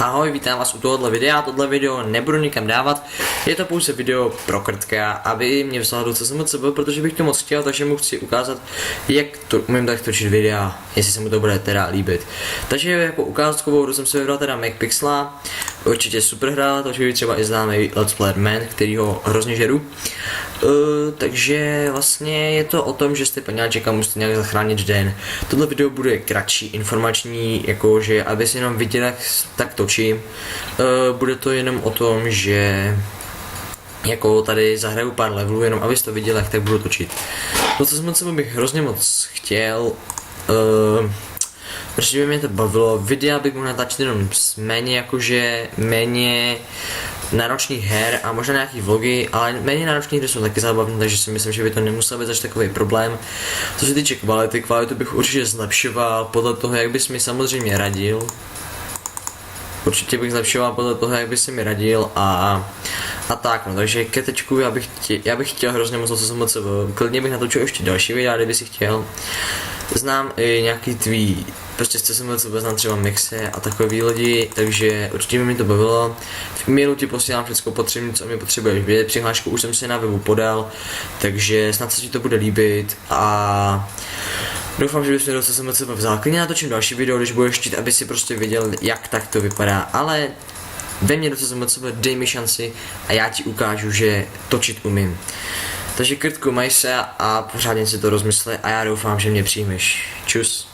Ahoj, vítám vás u tohohle videa. Tohle video nebudu nikam dávat, je to pouze video pro krtka, aby mě vzal do CSMCB, protože bych to moc chtěl, takže mu chci ukázat, jak to umím tak točit videa, jestli se mu to bude teda líbit. Takže jako ukázkovou jsem si vybral teda MacPixela, určitě super hra, takže třeba i známý Let's Player Man, který ho hrozně žeru. Takže vlastně je to o tom, že jste paňáček a musíte nějak zachránit den. Tohle video bude kratší, informační, jakože aby si jenom viděl, jak tak točím. Bude to jenom o tom, že jako tady zahraju pár levelů, jenom abyste to viděli, jak tak budu točit. To, co jsem bych hrozně moc chtěl, protože by mě to bavilo, videa bych mohl natáčet jenom méně jakože, méně náročných her a možná nějaký vlogy, ale méně náročných hry jsou taky zábavné, takže si myslím, že by to nemusel být až takový problém. Co se týče kvalitu bych určitě zlepšoval podle toho, jak bys mi samozřejmě radil. Určitě bych zlepšoval podle toho, jak bys mi radil a tak, no, takže ke tečku já bych chtěl hrozně moc, co jsem moc, klidně bych natočil ještě další videa, kdyby si chtěl. Znám i nějaký tvý, prostě jsem moc znám třeba mixe a takový lidi, takže určitě by mi to bavilo. V e-mailu ti posílám všechno potřebné, co mi potřebuješ vědět, přihlášku už jsem si na webu podal, takže snad se ti to bude líbit a doufám, že bys mě do CSMCB vzal. Klidně natočím další video, když budeš chtít, aby si prostě věděl, jak tak to vypadá, ale ve mně do CSMCB dej mi šanci a já ti ukážu, že točit umím. Takže krtku, maj se a pořádně si to rozmysle a já doufám, že mě přijmeš. Čus.